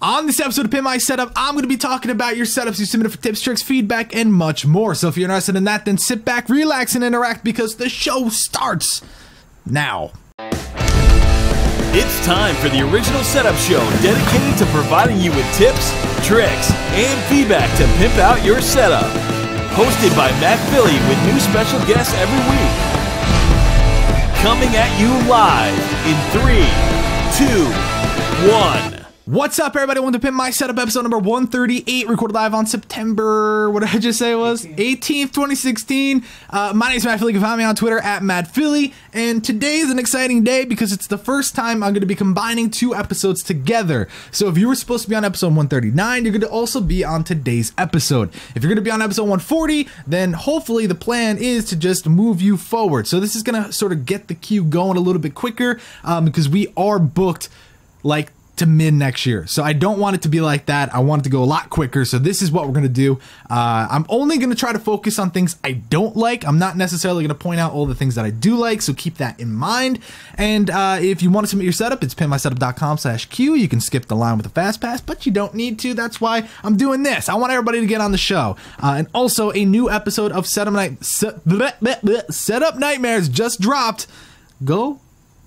On this episode of Pimp My Setup, I'm going to be talking about your setups you submitted for tips, tricks, feedback, and much more. So if you're interested in that, then sit back, relax, and interact because the show starts now. It's time for the original setup show dedicated to providing you with tips, tricks, and feedback to pimp out your setup. Hosted by Matt Philly with new special guests every week. Coming at you live in 3, 2, 1. What's up, everybody? Welcome to Pimp My Setup, episode number 138, recorded live on September, what did I just say it was? 18th, 2016. My name is Matt Philly. You can find me on Twitter at Matt Philly. And today is an exciting day because it's the first time I'm going to be combining two episodes together. So if you were supposed to be on episode 139, you're going to also be on today's episode. If you're going to be on episode 140, then hopefully the plan is to just move you forward. So this is going to sort of get the queue going a little bit quicker because we are booked like to mid next year. So I don't want it to be like that. I want it to go a lot quicker. So this is what we're going to do. I'm only going to try to focus on things I don't like. I'm not necessarily going to point out all the things that I do like. So keep that in mind. And if you want to submit your setup, it's pimpmysetup.com/Q. You can skip the line with a fast pass, but you don't need to. That's why I'm doing this. I want everybody to get on the show. And also a new episode of Setup Nightmares just dropped. Go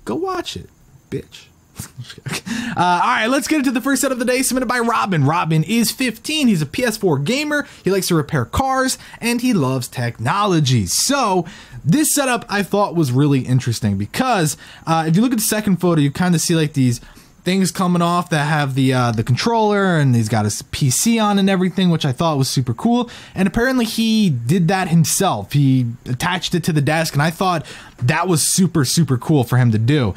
watch it, bitch. All right, let's get into the first set of the day, submitted by Robin. Robin is 15. He's a PS4 gamer. He likes to repair cars, and he loves technology. So this setup I thought was really interesting because if you look at the second photo, you kind of see like these things coming off that have the controller, and he's got his PC on and everything, which I thought was super cool. And apparently he did that himself. He attached it to the desk, and I thought that was super cool for him to do.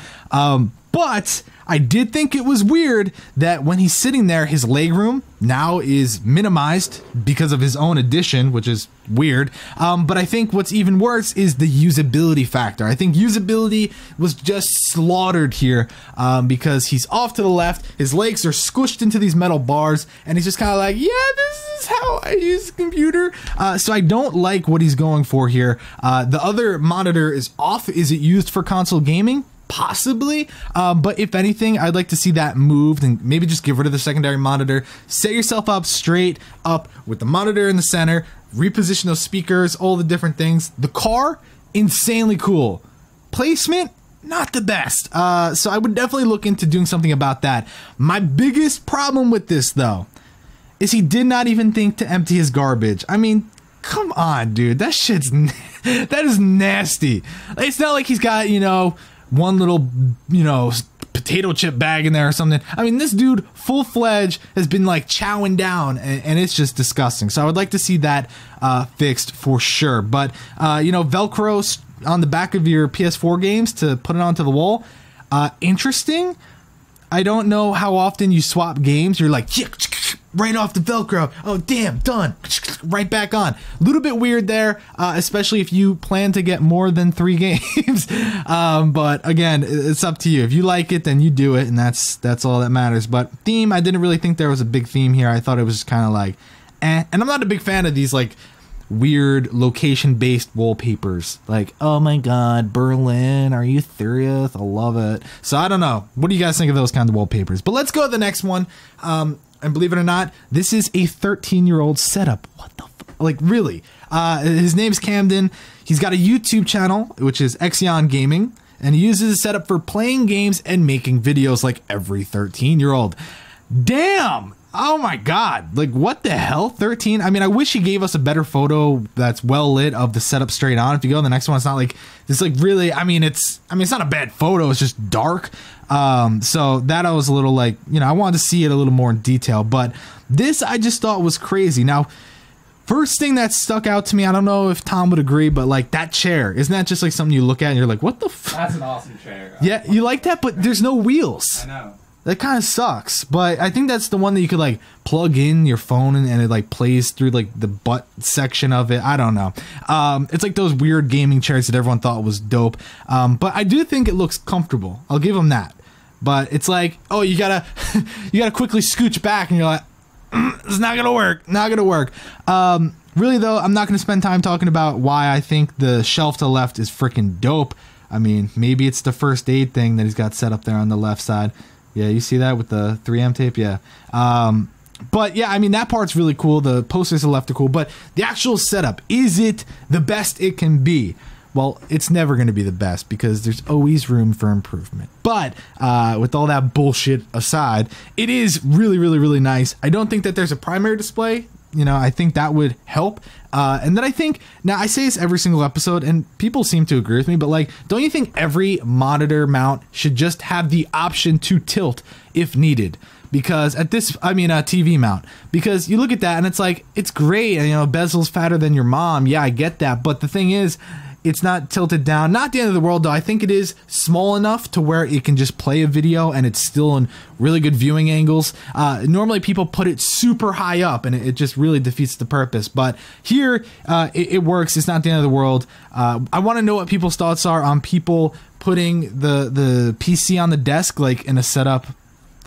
But I did think it was weird that when he's sitting there, his legroom now is minimized because of his own addition, which is weird. But I think what's even worse is the usability factor. I think usability was just slaughtered here because he's off to the left. His legs are squished into these metal bars, and he's just kind of like, yeah, this is how I use a computer. So I don't like what he's going for here. The other monitor is off. Is it used for console gaming? Possibly, but if anything, I'd like to see that moved and maybe just get rid of the secondary monitor. Set yourself up straight up with the monitor in the center, reposition those speakers, all the different things. The car, insanely cool. Placement, not the best. So I would definitely look into doing something about that. My biggest problem with this, though, is he did not even think to empty his garbage. I mean, come on, dude. That that is nasty. It's not like he's got, you know, one little, you know, potato chip bag in there or something. I mean, this dude full-fledged has been like chowing down, and it's just disgusting. So I would like to see that fixed for sure. But you know, Velcro on the back of your PS4 games to put it onto the wall, interesting. I don't know how often you swap games. You're like, right off the Velcro. Oh, damn, done. Right back on. A little bit weird there, especially if you plan to get more than 3 games. But again, it's up to you. If you like it, then you do it, and that's all that matters. But theme, I didn't really think there was a big theme here. I thought it was just kind of like, eh. And I'm not a big fan of these like weird location-based wallpapers. Like, oh my god, Berlin, are you serious? I love it. So I don't know. What do you guys think of those kinds of wallpapers? But let's go to the next one. And believe it or not, this is a 13-year-old setup. What the like, really? His name's Camden. He's got a YouTube channel, which is Exion Gaming, and he uses his setup for playing games and making videos like every 13-year-old. Damn! Oh my god, like what the hell, 13? I mean, I wish he gave us a better photo that's well lit of the setup straight on. If you go to the next one, it's not like this, like really, I mean, it's not a bad photo, it's just dark. So that I was a little like, you know, I wanted to see it a little more in detail, but this I just thought was crazy. Now, first thing that stuck out to me, I don't know if Tom would agree, but like that chair, isn't that just like something you look at and you're like, what the f? That's an awesome chair. Yeah, you like that, but there's no wheels. I know. That kind of sucks, but I think that's the one that you could like plug in your phone and it like plays through like the butt section of it. I don't know. It's like those weird gaming chairs that everyone thought was dope. But I do think it looks comfortable. I'll give them that. But it's like, oh, you gotta quickly scooch back and you're like, it's not gonna work. Not gonna work. Really though, I'm not gonna spend time talking about why I think the shelf to the left is freaking dope. I mean, maybe it's the first aid thing that he's got set up there on the left side. Maybe it's the Yeah, you see that with the 3M tape? Yeah. But yeah, I mean, that part's really cool. The posters to the left are cool, but the actual setup, is it the best it can be? Well, it's never going to be the best because there's always room for improvement. But with all that bullshit aside, it is really, really, really nice. I don't think that there's a primary display. You know, I think that would help. And then I think, now I say this every single episode and people seem to agree with me, but like, don't you think every monitor mount should just have the option to tilt if needed? Because at this, I mean, a TV mount, because you look at that and it's like, it's great. And, you know, bezel's fatter than your mom. Yeah, I get that. But the thing is, it's not tilted down. Not the end of the world, though. I think it is small enough to where it can just play a video and it's still in really good viewing angles. Normally, people put it super high up and it just really defeats the purpose. But here, it works. It's not the end of the world. I want to know what people's thoughts are on people putting the PC on the desk, like in a setup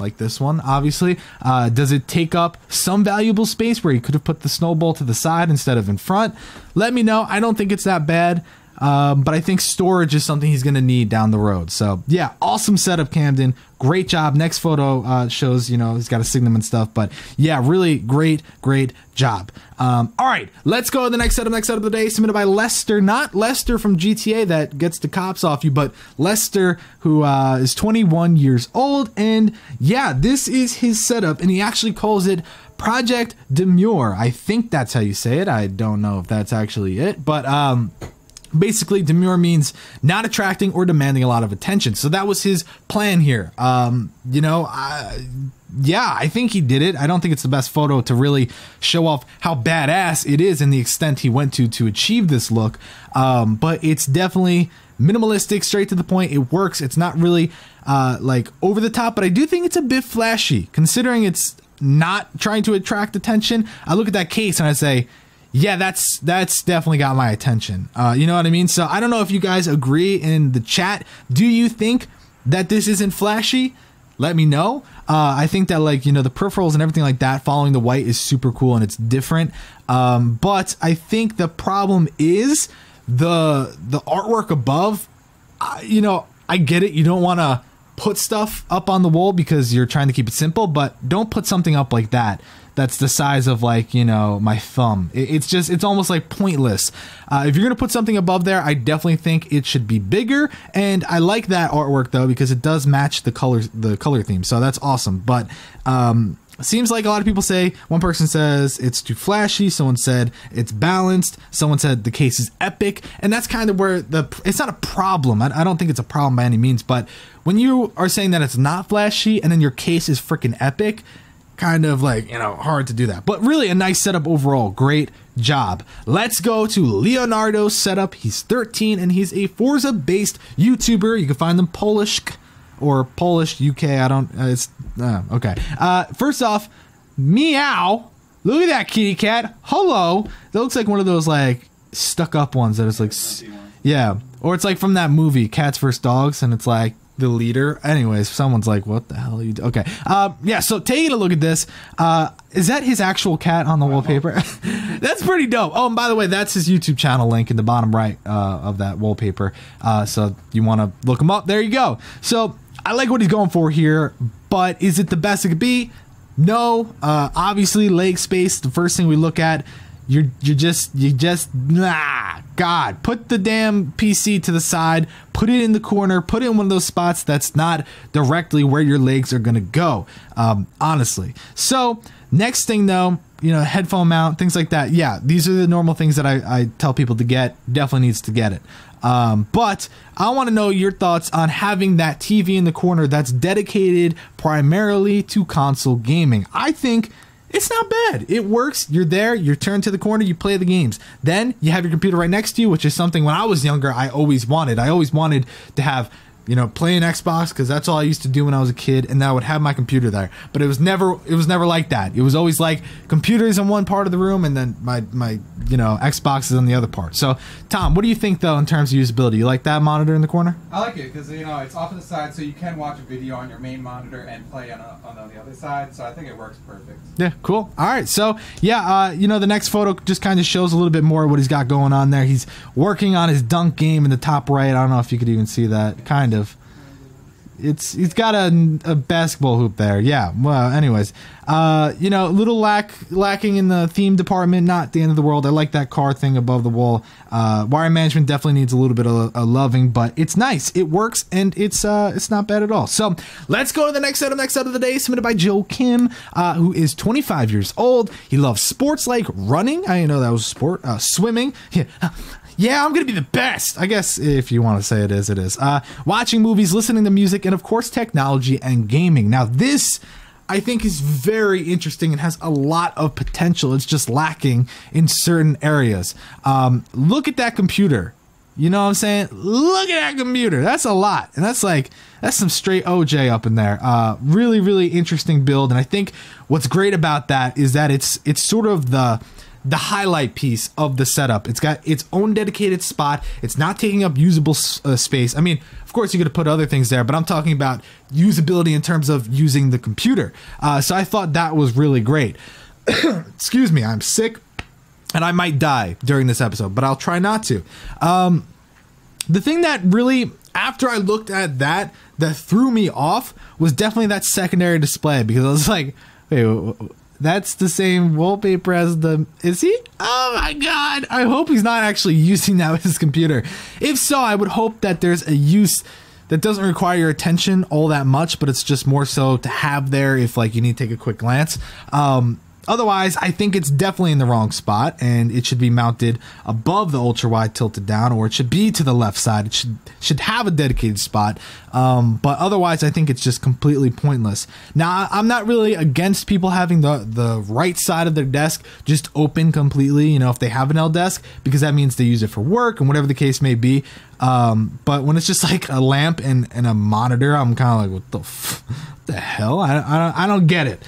like this one, obviously. Does it take up some valuable space where you could have put the snowball to the side instead of in front? Let me know. I don't think it's that bad. But I think storage is something he's going to need down the road. So yeah, awesome setup, Camden. Great job. Next photo shows, you know, he's got a Signum and stuff, but yeah, really great job. All right, let's go to the next setup. Next setup of the day, submitted by Lester, not Lester from GTA that gets the cops off you, but Lester, who is 21 years old. And yeah, this is his setup, and he actually calls it Project Demure. I think that's how you say it. I don't know if that's actually it, but basically, demure means not attracting or demanding a lot of attention. So that was his plan here. You know, yeah, I think he did it. I don't think it's the best photo to really show off how badass it is and the extent he went to achieve this look. But it's definitely minimalistic, straight to the point. It works. It's not really like over the top, but I do think it's a bit flashy considering it's not trying to attract attention. I look at that case and I say, yeah, that's definitely got my attention. You know what I mean? So I don't know if you guys agree in the chat. Do you think that this isn't flashy? Let me know. I think that, like, you know, the peripherals and everything like that following the white is super cool and it's different. But I think the problem is the artwork above. You know, I get it. You don't want to put stuff up on the wall because you're trying to keep it simple, but don't put something up like that that's the size of, like, you know, my thumb. It's almost like pointless. If you're gonna put something above there, I definitely think it should be bigger. And I like that artwork though because it does match the color theme, so that's awesome. But seems like a lot of people say, one person says it's too flashy, someone said it's balanced, someone said the case is epic, and that's kind of where it's not a problem. I don't think it's a problem by any means, but when you are saying that it's not flashy and then your case is freaking epic, kind of like, you know, hard to do that. But really a nice setup overall. Great job. Let's go to Leonardo's setup. He's 13 and he's a Forza based YouTuber. You can find them Polish or Polish UK. I don't, it's okay. First off, meow. Look at that kitty cat. Hello. That looks like one of those like stuck up ones that is like, yeah. Or it's like from that movie Cats vs Dogs and it's like the leader. Anyways, someone's like, what the hell are you doing? Okay. Yeah, so taking a look at this, is that his actual cat on the wallpaper? That's pretty dope. Oh, and by the way, that's his YouTube channel link in the bottom right of that wallpaper. So you want to look him up, there you go. So I like what he's going for here, but is it the best it could be? No. Obviously, leg space, the first thing we look at. You just nah, God, put the damn PC to the side, put it in the corner, put it in one of those spots that's not directly where your legs are gonna go, honestly. So next thing though, you know, headphone mount, things like that. Yeah, these are the normal things that I tell people to get. Definitely needs to get it. But I want to know your thoughts on having that TV in the corner that's dedicated primarily to console gaming. I think it's not bad. It works. You're there. You're turned to the corner. You play the games. Then you have your computer right next to you, which is something when I was younger I always wanted. I always wanted to have, you know, play an Xbox because that's all I used to do when I was a kid, and then I would have my computer there. But it was never like that. It was always like computers in one part of the room and then my you know, Xbox is on the other part. So Tom, what do you think though in terms of usability? You like that monitor in the corner? I like it because, you know, it's off to the side so you can watch a video on your main monitor and play on the other side. So I think it works perfect. Yeah, cool. All right, so yeah, you know, the next photo just kind of shows a little bit more what he's got going on there. He's working on his dunk game in the top right. I don't know if you could even see that. Kind of. He's got a basketball hoop there. Yeah. Well, anyways, you know, a little lacking in the theme department. Not the end of the world. I like that car thing above the wall. Wire management definitely needs a little bit of loving, but it's nice. It works, and it's not bad at all. So let's go to the next setup. Next setup of the day, submitted by Jochim, who is 25 years old. He loves sports like running. I didn't know that was a sport. Swimming. Yeah. Yeah, I'm gonna be the best. I guess if you want to say it is, it is. Watching movies, listening to music, and of course technology and gaming. Now this, I think, is very interesting and has a lot of potential. It's just lacking in certain areas. Look at that computer. You know what I'm saying? Look at that computer. That's a lot. And that's some straight OJ up in there. Really, really interesting build. And I think what's great about that is that it's sort of the highlight piece of the setup. It's got its own dedicated spot. It's not taking up usable space. I mean, of course you could put other things there, but I'm talking about usability in terms of using the computer. So I thought that was really great. Excuse me, I'm sick and I might die during this episode, but I'll try not to. The thing that really, after I looked at that threw me off was definitely that secondary display, because I was like, wait, that's the same wallpaper as is he? Oh my god, I hope he's not actually using that with his computer. If so, I would hope that there's a use that doesn't require your attention all that much, but it's just more so to have there if like you need to take a quick glance. Otherwise, I think it's definitely in the wrong spot, and it should be mounted above the ultra wide tilted down, or it should be to the left side. It should have a dedicated spot, but otherwise I think it's just completely pointless. Now, I'm not really against people having the right side of their desk just open completely, you know, if they have an L desk, because that means they use it for work and whatever the case may be. But when it's just like a lamp and a monitor, I'm kind of like, what the hell? I don't get it.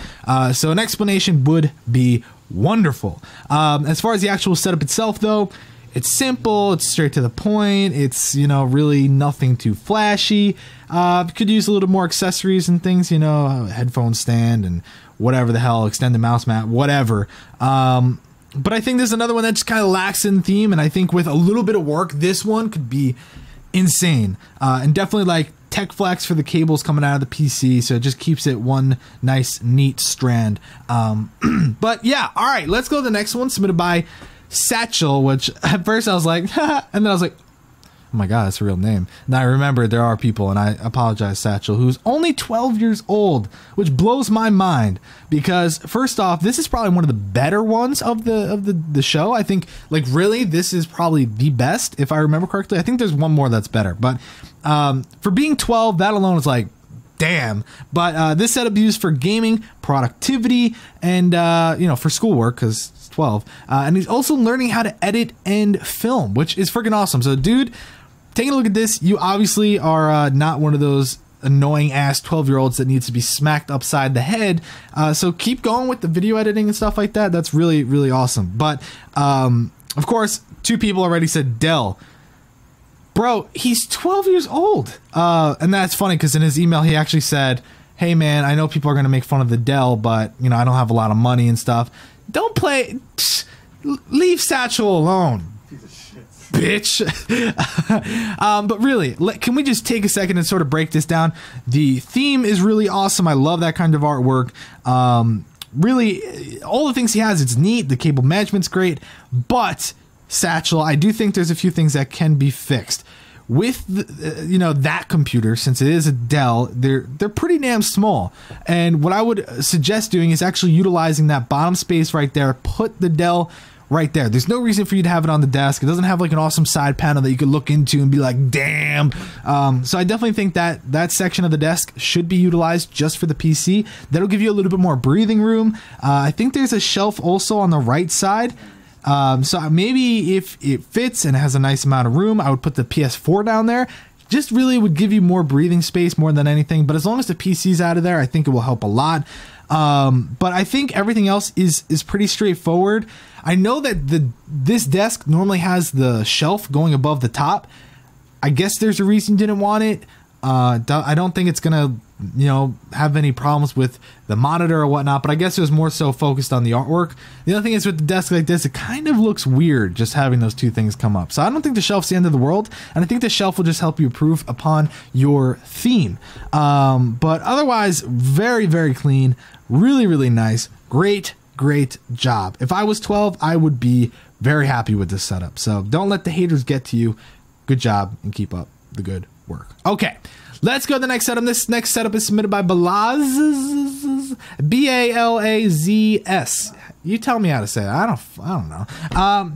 So an explanation would be wonderful. As far as the actual setup itself, though, it's simple. It's straight to the point. It's, you know, really nothing too flashy. Could use a little more accessories and things, you know, a headphone stand and whatever the hell, extended mouse mat, whatever. But I think there's another one that just kind of lacks in theme, and I think with a little bit of work, this one could be insane. And definitely like tech flex for the cables coming out of the PC, so it just keeps it one nice, neat strand. But yeah, all right, let's go to the next one, submitted by Satchel, which at first I was like, and then I was like, oh my god, that's a real name. Now I remember there are people, and I apologize, Satchel, who's only 12 years old, which blows my mind, because first off, this is probably one of the better ones of the show. I think, like, really, this is probably the best, if I remember correctly. I think there's one more that's better, but for being 12, that alone is like, damn. But this setup is used for gaming, productivity, and you know, for schoolwork, because 12. And he's also learning how to edit and film, which is freaking awesome. So dude, taking a look at this, you obviously are not one of those annoying ass 12-year-olds that needs to be smacked upside the head. So keep going with the video editing and stuff like that. That's really, really awesome. But of course, two people already said Dell. Bro, he's 12 years old. And that's funny because in his email, he actually said, hey man, I know people are going to make fun of the Dell, but you know, I don't have a lot of money and stuff. Don't play. Leave Satchel alone, piece of shit, bitch. But really, can we just take a second and sort of break this down? The theme is really awesome. I love that kind of artwork. Really, all the things he has, it's neat. The cable management's great. But Satchel, I do think there's a few things that can be fixed. With you know, that computer, since it is a Dell, they're pretty damn small, and what I would suggest doing is actually utilizing that bottom space right there. Put the Dell right there. There's no reason for you to have it on the desk. It doesn't have like an awesome side panel that you could look into and be like, damn. So I definitely think that section of the desk should be utilized just for the PC. That'll give you a little bit more breathing room. I think there's a shelf also on the right side. So maybe if it fits and has a nice amount of room, I would put the PS4 down there. Just really would give you more breathing space more than anything. But as long as the PC's out of there, I think it will help a lot. But I think everything else is pretty straightforward. I know that this desk normally has the shelf going above the top. I guess there's a reason you didn't want it. I don't think it's gonna, you know, have any problems with the monitor or whatnot, but I guess it was more so focused on the artwork. The other thing is with the desk like this, it kind of looks weird just having those two things come up. So I don't think the shelf's the end of the world, and I think the shelf will just help you improve upon your theme. But otherwise, very, very clean, really, really nice, great job. If I was 12, I would be very happy with this setup. So don't let the haters get to you. Good job, and keep up the good work. Okay, let's go to the next setup. This next setup is submitted by Balazs, Balazs. You tell me how to say it. I don't know.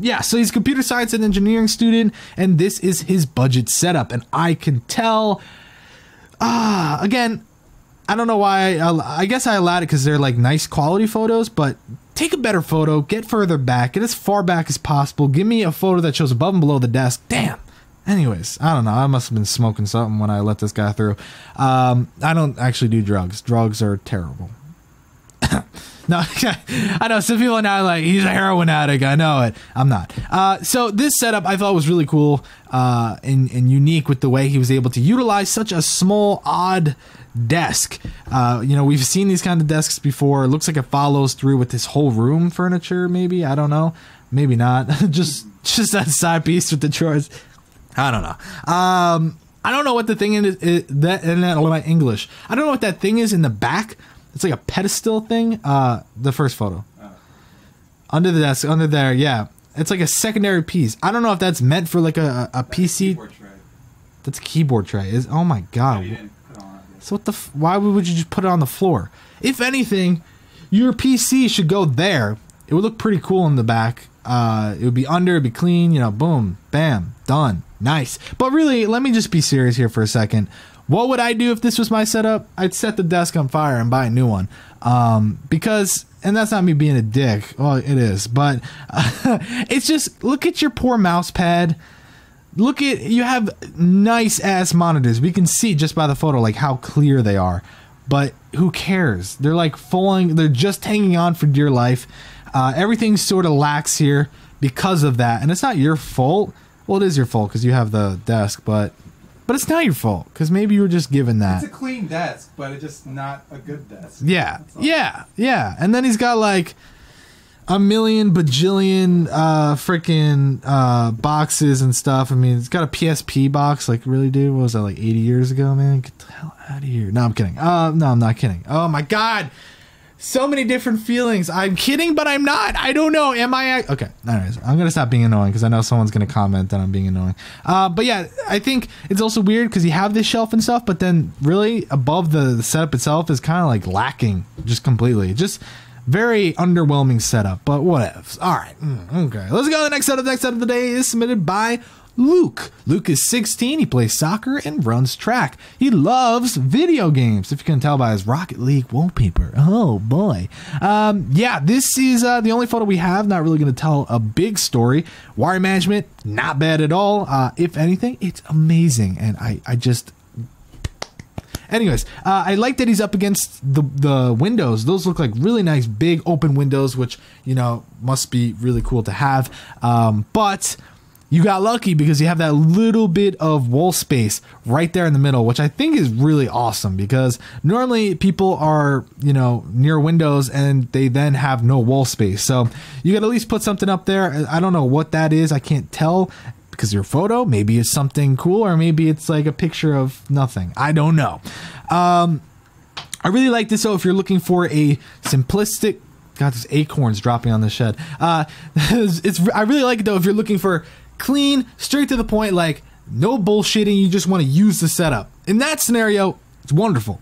Yeah, so he's a computer science and engineering student, and this is his budget setup. And I can tell, again, I don't know why. I guess I allowed it because they're like nice quality photos, but take a better photo, get further back, get as far back as possible. Give me a photo that shows above and below the desk. Damn. Anyways, I don't know. I must have been smoking something when I let this guy through. I don't actually do drugs. Drugs are terrible. No, I know some people are now like, he's a heroin addict. I know it. I'm not. So this setup I thought was really cool and unique with the way he was able to utilize such a small, odd desk. You know, we've seen these kind of desks before. It looks like it follows through with this whole room furniture, maybe. I don't know. Maybe not. just that side piece with the drawers. I don't know. I don't know what the thing is that in my English. I don't know what that thing is in the back. It's like a pedestal thing. The first photo. Under the desk, under there, yeah. It's like a secondary piece. I don't know if that's meant for like a PC. That's a keyboard tray. Oh my god. So what the why would you just put it on the floor? If anything, your PC should go there. It would look pretty cool in the back. It would be under, it'd be clean, you know, boom, bam, done. Nice. But really, let me just be serious here for a second. What would I do if this was my setup? I'd set the desk on fire and buy a new one. Because, and that's not me being a dick. Well, it is. But it's just, look at your poor mouse pad. Look at, you have nice ass monitors. We can see just by the photo like how clear they are. But who cares? They're like falling, they're just hanging on for dear life. Everything sort of lacks here because of that. And it's not your fault. Well, it is your fault because you have the desk, but it's not your fault because maybe you were just given that. It's a clean desk, but it's just not a good desk. Yeah, yeah. And then he's got like a million bajillion freaking boxes and stuff. I mean, it's got a PSP box. Like, really, dude? What was that, like 80 years ago, man? Get the hell out of here. No, I'm kidding. No, I'm not kidding. Oh, my God. So many different feelings. I'm kidding, but I'm not. I don't know. Am I? Okay. Anyways, I'm going to stop being annoying because I know someone's going to comment that I'm being annoying. But yeah, I think it's also weird because you have this shelf and stuff, but then really above the setup itself is kind of like lacking just completely. Just very underwhelming setup, but whatevs. All right. Okay. Let's go to the next setup. The next setup of the day is submitted by Luke. Luke is 16. He plays soccer and runs track. He loves video games, if you can tell by his Rocket League wallpaper. Oh boy. Yeah, this is the only photo we have. Not really going to tell a big story. Wire management, not bad at all. If anything, it's amazing. And I just... Anyways, I like that he's up against the windows. Those look like really nice, big, open windows, which, you know, must be really cool to have. But you got lucky because you have that little bit of wall space right there in the middle, which I think is really awesome because normally people are, you know, near windows and they then have no wall space. So you got to at least put something up there. I don't know what that is. I can't tell because your photo, maybe it's something cool or maybe it's like a picture of nothing. I don't know. I really like this. So if you're looking for a simplistic, God, there's acorns dropping on the shed. I really like it though if you're looking for clean, straight to the point, like no bullshitting, you just want to use the setup. In that scenario, it's wonderful.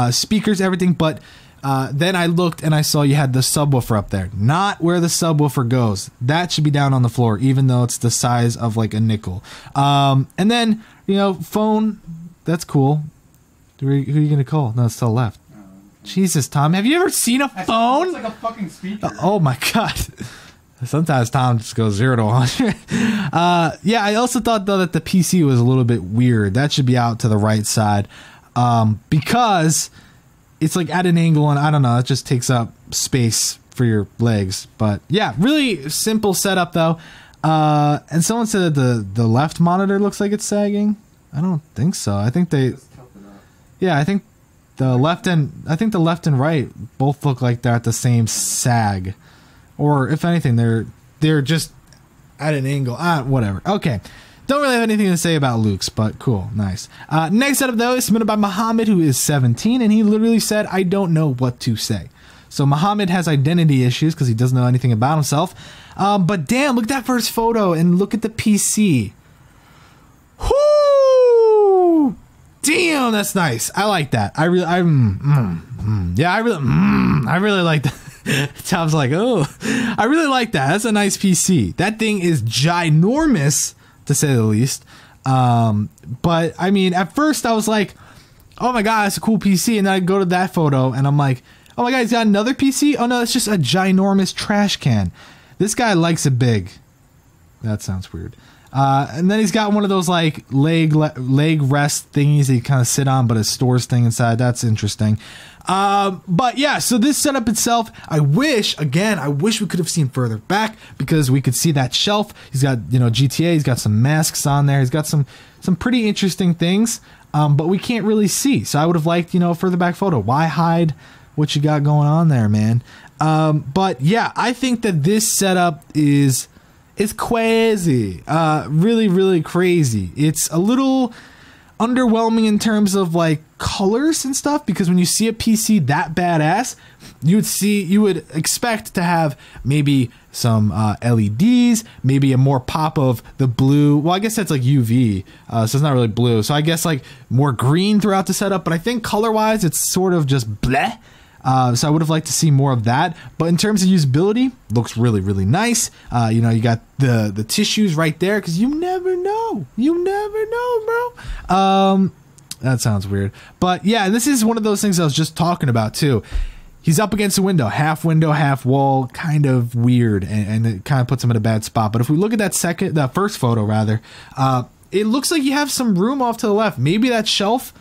Speakers, everything, but then I looked and I saw you had the subwoofer up there. Not where the subwoofer goes. That should be down on the floor, even though it's the size of like a nickel. And then, you know, phone, that's cool. Who are you going to call? No, it's to the left. Jesus, Tom, have you ever seen a phone? It's like a fucking speaker. Oh my God. Sometimes Tom just goes 0 to 100. Yeah, I also thought though that the PC was a little bit weird. That should be out to the right side because it's like at an angle, and I don't know, it just takes up space for your legs. But yeah, really simple setup though. And someone said that the left monitor looks like it's sagging. I don't think so. I think they. Yeah, I think the left and right both look like they're at the same sag, or if anything, they're just at an angle. Whatever. Okay. Don't really have anything to say about Luke's, but cool, nice. Next setup though is submitted by Mohammed, who is 17, and he literally said, "I don't know what to say." So Mohammed has identity issues because he doesn't know anything about himself. But damn, look at that first photo and look at the PC. Whoo! Damn, that's nice. I like that. I really like that. Tom's like, oh, I really like that. That's a nice PC. That thing is ginormous, to say the least. But I mean, at first I was like, oh my god, that's a cool PC. And then I go to that photo and I'm like, oh my god, he's got another PC? Oh no, it's just a ginormous trash can. This guy likes it big. That sounds weird. And then he's got one of those like leg rest thingies that you kind of sit on, but it stores thing inside. That's interesting. But yeah, so this setup itself, I wish we could have seen further back because we could see that shelf. He's got, GTA, he's got some masks on there. He's got some pretty interesting things, but we can't really see. So I would have liked, a further back photo. Why hide what you got going on there, man? But yeah, I think that this setup is crazy. Really, really crazy. It's a little underwhelming in terms of like colors and stuff, because when you see a PC that badass, you would expect to have maybe some LEDs, maybe a more pop of the blue. Well, I guess that's like UV, so it's not really blue. So I guess like more green throughout the setup, but I think color-wise, it's sort of just bleh. So I would have liked to see more of that. But in terms of usability, looks really, really nice. You got the tissues right there, because you never know. You never know, bro. That sounds weird. But yeah, this is one of those things I was just talking about too. He's up against a window, half wall, kind of weird, and it kind of puts him in a bad spot. But if we look at that first photo rather, it looks like you have some room off to the left. Maybe that shelf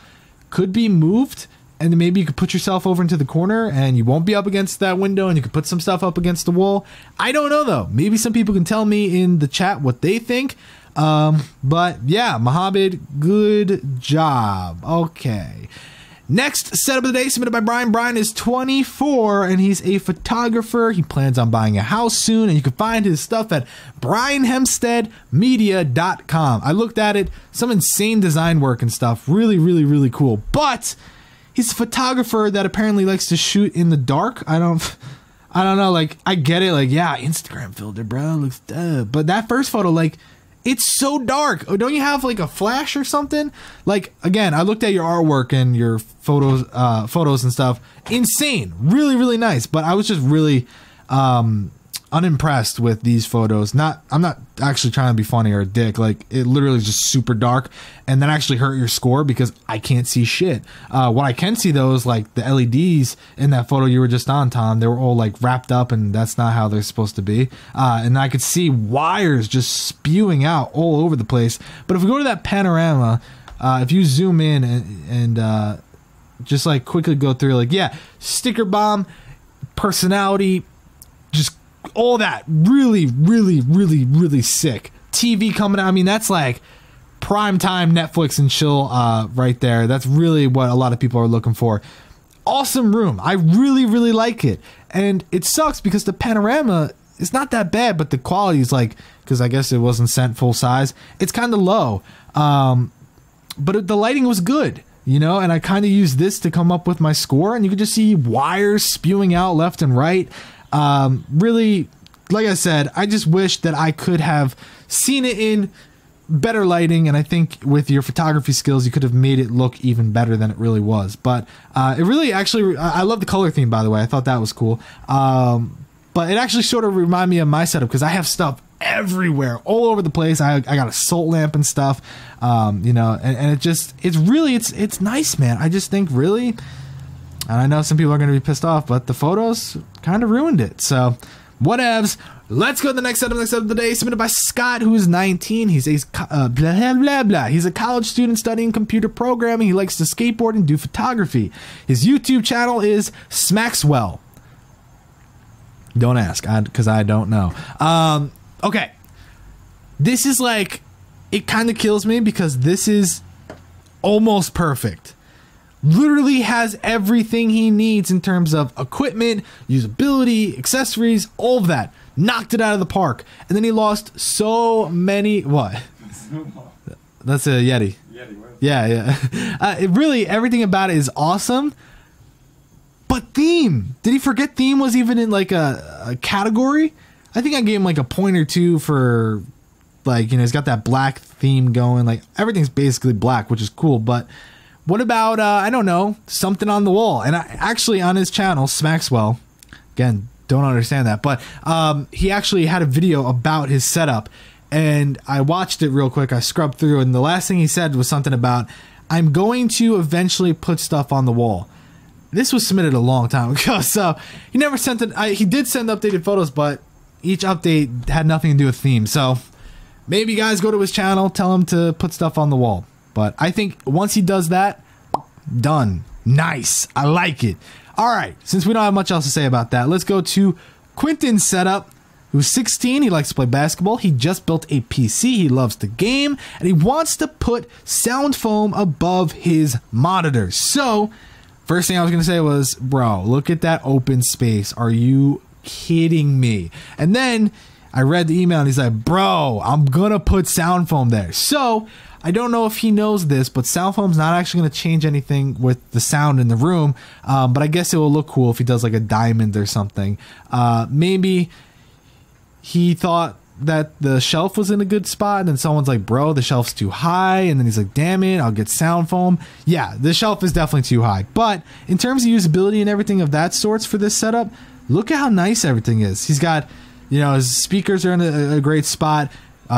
could be moved, and then maybe you could put yourself over into the corner and you won't be up against that window, and you could put some stuff up against the wall. I don't know though. Maybe some people can tell me in the chat what they think. But yeah, Mohammed, good job. Okay. Next setup of the day submitted by Bryan. Bryan is 24 and he's a photographer. He plans on buying a house soon, and you can find his stuff at bryanhempsteadmedia.com. I looked at it, some insane design work and stuff. Really, really, really cool. But he's a photographer that apparently likes to shoot in the dark. I don't know, like, I get it, like, yeah, Instagram filter, bro, looks dumb. But that first photo, like, it's so dark. Oh, don't you have like a flash or something? Like, again, I looked at your artwork and your photos and stuff. Insane, really, really nice. But I was just really unimpressed with these photos. I'm not actually trying to be funny or a dick. Like, it literally is just super dark, and that actually hurt your score because I can't see shit. What I can see though is like the LEDs in that photo you were just on, Tom. They were all like wrapped up, and that's not how they're supposed to be. And I could see wires just spewing out all over the place. But if we go to that panorama, if you zoom in and just like quickly go through, like, yeah, sticker bomb, personality, just all that, really, really, really, really sick. TV coming out. I mean, that's like prime time Netflix and chill right there. That's really what a lot of people are looking for. Awesome room. I really, really like it. And it sucks because the panorama is not that bad, but the quality is like, because I guess it wasn't sent full size, it's kind of low. But the lighting was good, and I kind of used this to come up with my score, and you could just see wires spewing out left and right. Really, like I said, I just wish that I could have seen it in better lighting, and I think with your photography skills, you could have made it look even better than it really was. But it really, actually, I love the color theme, by the way. I thought that was cool. But it actually sort of reminded me of my setup, because I have stuff everywhere, all over the place. I got a salt lamp and stuff, and it's nice, man. I just think really, and I know some people are going to be pissed off, but the photos kind of ruined it. So, whatevs. Let's go to the next setup of the day, submitted by Scott, who is 19. He's a blah, blah, blah. He's a college student studying computer programming. He likes to skateboard and do photography. His YouTube channel is Smackswell. Don't ask, because I don't know. Okay. This is like, it kind of kills me because this is almost perfect. Literally has everything he needs in terms of equipment, usability, accessories, all of that. Knocked it out of the park. And then he lost so many... What? That's a Yeti. Yeah. It really, everything about it is awesome. But theme. Did he forget theme was even in like a category? I think I gave him like a point or two for... Like, you know, he's got that black theme going. Like, everything's basically black, which is cool. But what about, I don't know, something on the wall? And actually, on his channel, Smackswell, again, don't understand that. But he actually had a video about his setup. And I watched it real quick. I scrubbed through. And the last thing he said was something about, I'm going to eventually put stuff on the wall. This was submitted a long time ago. So he never sent it. He did send updated photos, but each update had nothing to do with theme. So... maybe guys go to his channel, tell him to put stuff on the wall. But I think once he does that, done. Nice. I like it. All right. Since we don't have much else to say about that, let's go to Quinten's setup, who's 16. He likes to play basketball. He just built a PC. He loves the game. And he wants to put sound foam above his monitors. So, first thing I was going to say was, bro, look at that open space. Are you kidding me? And then... I read the email and he's like, bro, I'm going to put sound foam there. So I don't know if he knows this, but sound foam's not actually going to change anything with the sound in the room. But I guess it will look cool if he does like a diamond or something. Maybe he thought that the shelf was in a good spot. And then someone's like, bro, the shelf's too high. And then he's like, damn it, I'll get sound foam. Yeah, the shelf is definitely too high. But in terms of usability and everything of that sorts for this setup, look at how nice everything is. He's got... you know, his speakers are in a great spot.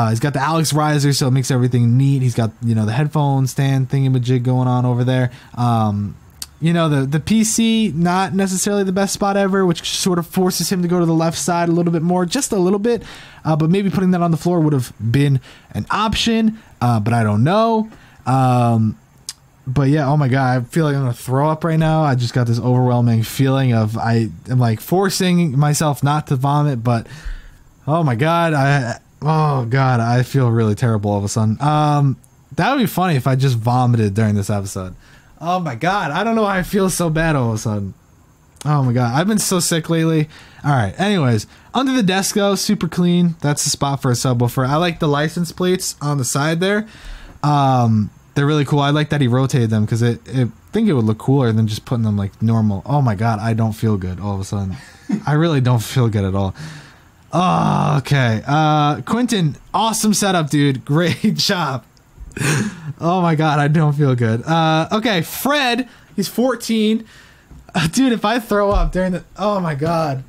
He's got the Alex riser, so it makes everything neat. He's got, you know, the headphone stand thingamajig going on over there. You know, the PC, not necessarily the best spot ever, which sort of forces him to go to the left side a little bit more, just a little bit. But maybe putting that on the floor would have been an option, but I don't know. But yeah, oh my God, I feel like I'm going to throw up right now. I just got this overwhelming feeling of I am like forcing myself not to vomit, but oh my God, I feel really terrible all of a sudden. That would be funny if I just vomited during this episode. Oh my God, I don't know why I feel so bad all of a sudden. Oh my God, I've been so sick lately. All right, anyways, under the desk though, super clean. That's the spot for a subwoofer. I like the license plates on the side there. They're really cool. I like that he rotated them because I think it would look cooler than just putting them like normal. Oh my God, I don't feel good all of a sudden. I really don't feel good at all. Oh, okay. Quinten, awesome setup, dude. Great job. Oh my God, I don't feel good. Okay, Fred, he's 14. Dude, if I throw up during the... oh my God.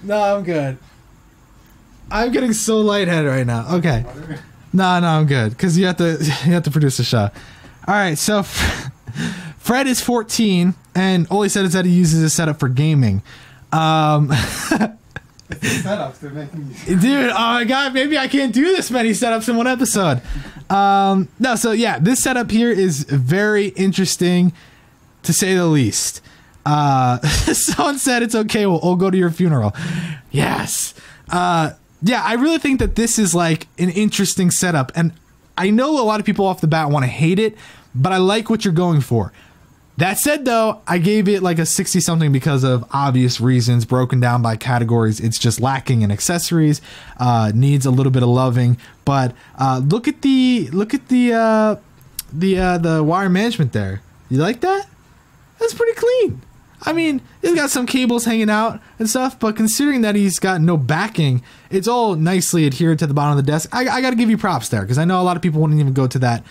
No, I'm good. I'm getting so lightheaded right now. Okay. No, I'm good because you have to produce a show. All right, so Fred is 14, and all he said is that he uses his setup for gaming. Setups they're making you. Dude, oh my God, maybe I can't do this many setups in one episode. No, so yeah, this setup here is very interesting, to say the least. Someone said it's okay. We'll go to your funeral. Yes. Yeah, I really think that this is like an interesting setup, and I know a lot of people off the bat want to hate it, but I like what you're going for. That said, though, I gave it like a 60-something because of obvious reasons, broken down by categories. It's just lacking in accessories, needs a little bit of loving. But look at the wire management there. You like that? That's pretty clean. I mean, he's got some cables hanging out and stuff, but considering that he's got no backing, it's all nicely adhered to the bottom of the desk. I got to give you props there because I know a lot of people wouldn't even go to that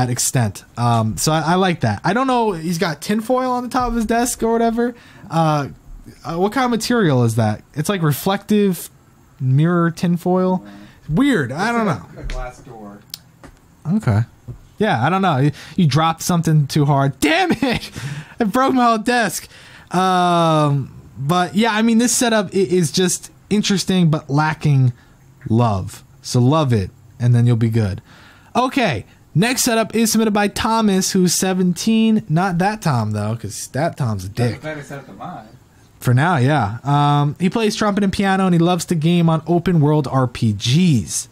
extent. So I like that. I don't know. He's got tinfoil on the top of his desk or whatever. What kind of material is that? It's like reflective mirror tinfoil. Weird. I don't know. A glass door. Okay. Yeah, I don't know. You dropped something too hard. Damn it! I broke my whole desk. But yeah, I mean, this setup is just interesting, but lacking love. So love it, and then you'll be good. Okay, next setup is submitted by Thomas, who's 17. Not that Tom, though, because that Tom's a dick. That's a better setup than mine. For now, yeah. He plays trumpet and piano, and he loves to game on open world RPGs.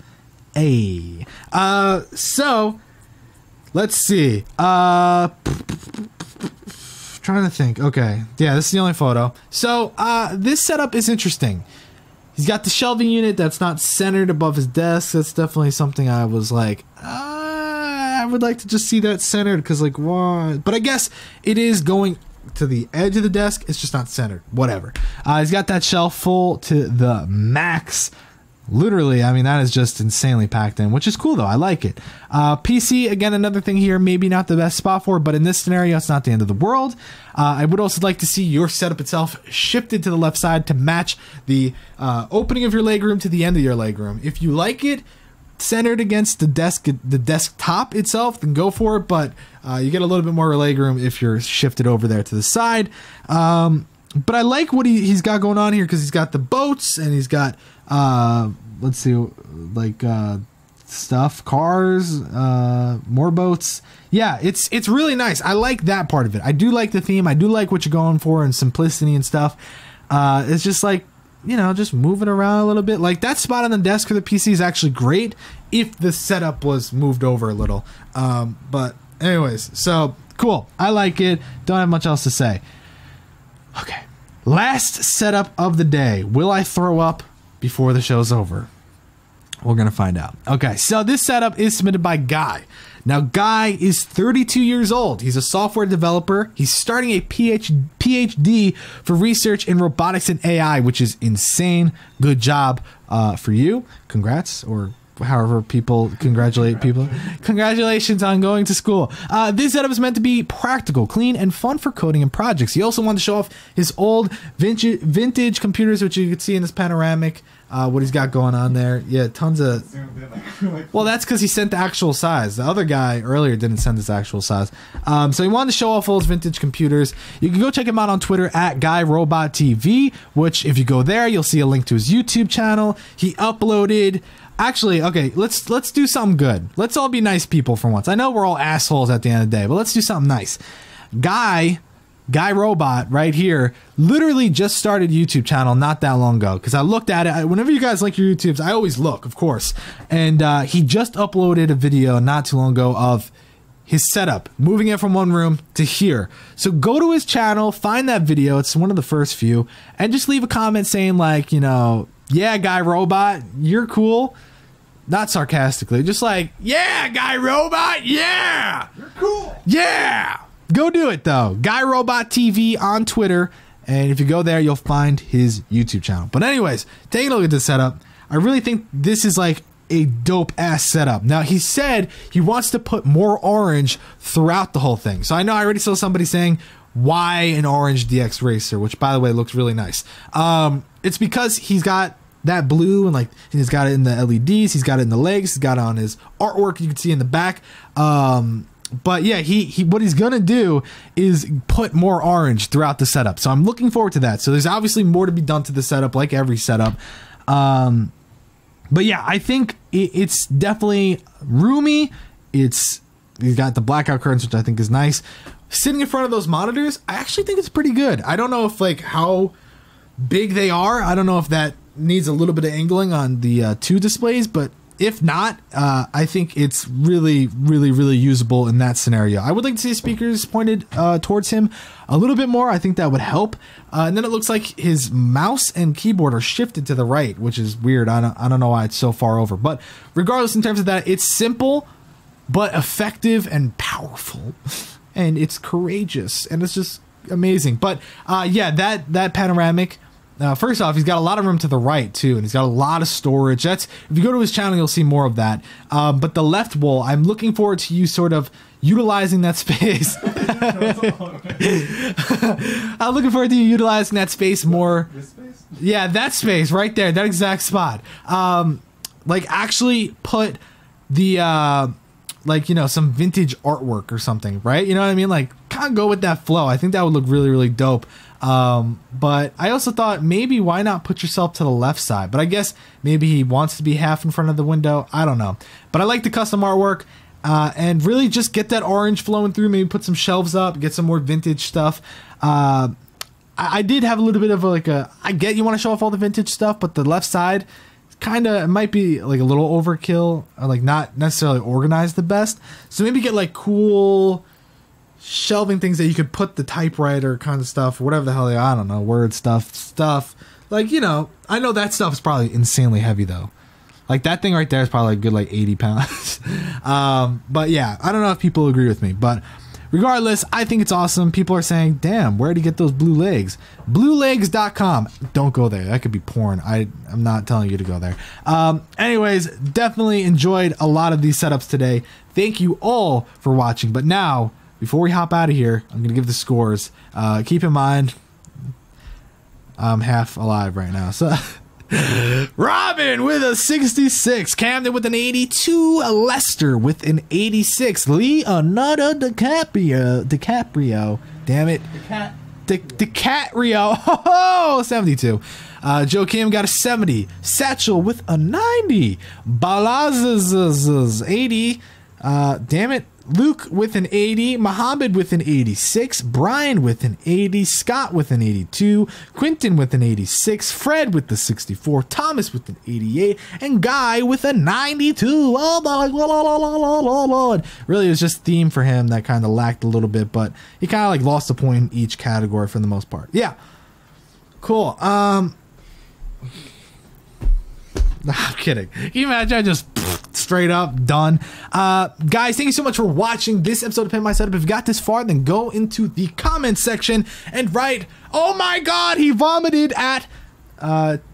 So... Let's see. Trying to think. Okay. Yeah, this is the only photo. So, this setup is interesting. He's got the shelving unit that's not centered above his desk. That's definitely something I was like, I would like to just see that centered, because, like, why? But I guess it is going to the edge of the desk. It's just not centered. Whatever. He's got that shelf full to the max. Literally, I mean, that is just insanely packed in, which is cool, though. I like it. PC, again, another thing here, maybe not the best spot for it, but in this scenario, it's not the end of the world. I would also like to see your setup itself shifted to the left side to match the opening of your legroom to the end of your legroom. If you like it centered against the desktop itself, then go for it, but you get a little bit more legroom if you're shifted over there to the side. But I like what he's got going on here, because he's got the boats, and he's got let's see, like stuff, cars, more boats. Yeah, it's really nice. I like that part of it. I do like the theme. I do like what you're going for and simplicity and stuff. It's just like, you know, just moving around a little bit. Like, that spot on the desk for the PC is actually great if the setup was moved over a little. But anyways, so cool. I like it. Don't have much else to say. Okay. Last setup of the day. Will I throw up before the show's over? We're going to find out. Okay, so this setup is submitted by Guy. Now, Guy is 32 years old. He's a software developer. He's starting a PhD for research in robotics and AI, which is insane. Good job for you. Congrats, or however people congratulate people. Congratulations on going to school. This setup is meant to be practical, clean, and fun for coding and projects. He also wanted to show off his old vintage computers, which you can see in this panoramic. What he's got going on there. Yeah, tons of... Well, that's because he sent the actual size. The other guy earlier didn't send his actual size. So he wanted to show off all his vintage computers. You can go check him out on Twitter at GuyRobotTV, which if you go there, you'll see a link to his YouTube channel. He uploaded... Actually, okay, let's do something good. Let's all be nice people for once. I know we're all assholes at the end of the day, but let's do something nice. Guy Robot right here literally just started a YouTube channel not that long ago, because I looked at it. Whenever you guys like your YouTubes, I always look, of course. And he just uploaded a video not too long ago of his setup, moving it from one room to here. So go to his channel, find that video. It's one of the first few, and just leave a comment saying, like, you know, yeah, Guy Robot, you're cool. Not sarcastically, just like, yeah, Guy Robot, yeah, you're cool, yeah. Go do it, though. Guy Robot TV on Twitter, and if you go there, you'll find his YouTube channel. But anyways, taking a look at this setup, I really think this is like a dope-ass setup. Now, he said he wants to put more orange throughout the whole thing. So I know I already saw somebody saying, why an orange DX Racer, which, by the way, looks really nice. It's because he's got that blue, and like he's got it in the LEDs, he's got it in the legs, he's got it on his artwork you can see in the back. But yeah, he what he's gonna do is put more orange throughout the setup. So I'm looking forward to that. So there's obviously more to be done to the setup, like every setup. But yeah, I think it's definitely roomy. He's got the blackout curtains, which I think is nice. Sitting in front of those monitors, I actually think it's pretty good. I don't know if like how big they are. I don't know if that needs a little bit of angling on the two displays, but if not, I think it's really, really, really usable in that scenario. I would like to see speakers pointed towards him a little bit more. I think that would help. And then it looks like his mouse and keyboard are shifted to the right, which is weird. I don't know why it's so far over. But regardless, in terms of that, it's simple, but effective and powerful. And it's courageous. And it's just amazing. But yeah, that panoramic... first off, he's got a lot of room to the right too, and he's got a lot of storage. That's, if you go to his channel, you'll see more of that. But the left wall, I'm looking forward to you sort of utilizing that space. I'm looking forward to you utilizing that space more. This space? Yeah, that space right there, that exact spot. Like actually put the like, you know, some vintage artwork or something, right? You know what I mean? Like kind of go with that flow. I think that would look really, really dope. But I also thought maybe why not put yourself to the left side? But I guess maybe he wants to be half in front of the window. I don't know. But I like the custom artwork, and really just get that orange flowing through. Maybe put some shelves up, get some more vintage stuff. I did have a little bit of like I get you want to show off all the vintage stuff, but the left side kind of, it might be like a little overkill, or like not necessarily organized the best. So maybe get like cool shelving things that you could put the typewriter kind of stuff, or whatever the hell I don't know, word stuff. Like, you know, I know that stuff is probably insanely heavy though. Like that thing right there is probably a good like 80 pounds. But yeah, I don't know if people agree with me, but regardless, I think it's awesome. People are saying, damn, where'd he get those blue legs? Bluelegs.com. Don't go there. That could be porn. I'm not telling you to go there. Anyways, definitely enjoyed a lot of these setups today. Thank you all for watching. But now, before we hop out of here, I'm going to give the scores. Keep in mind, I'm half alive right now. So Robin with a 66, Camden with an 82, Lester with an 86, Leonardo DiCaprio, damn it, DiCaprio, oh, 72, Jochim got a 70, Satchel with a 90, Balazs 80, damn it, Luke with an 80, Mohammed with an 86, Bryan with an 80, Scott with an 82, Quinten with an 86, Fred with the 64, Thomas with an 88, and Guy with a 92. Oh my Lord. Really, it was just theme for him that kind of lacked a little bit, but he kind of like lost a point in each category for the most part. Yeah. Cool. I'm kidding. Can you imagine? I just straight up done. Guys, thank you so much for watching this episode of Pimp My Setup. If you got this far, then go into the comment section and write, oh my god, he vomited at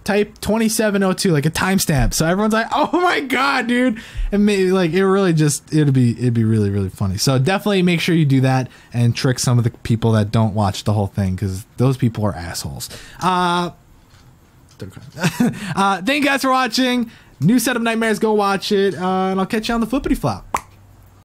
type 2702, like a timestamp. So everyone's like, oh my god, dude. And maybe like it really just it'd be really, really funny. So definitely make sure you do that and trick some of the people that don't watch the whole thing, because those people are assholes. Thank you guys for watching. New Setup Nightmares, go watch it, and I'll catch you on the flippity flop.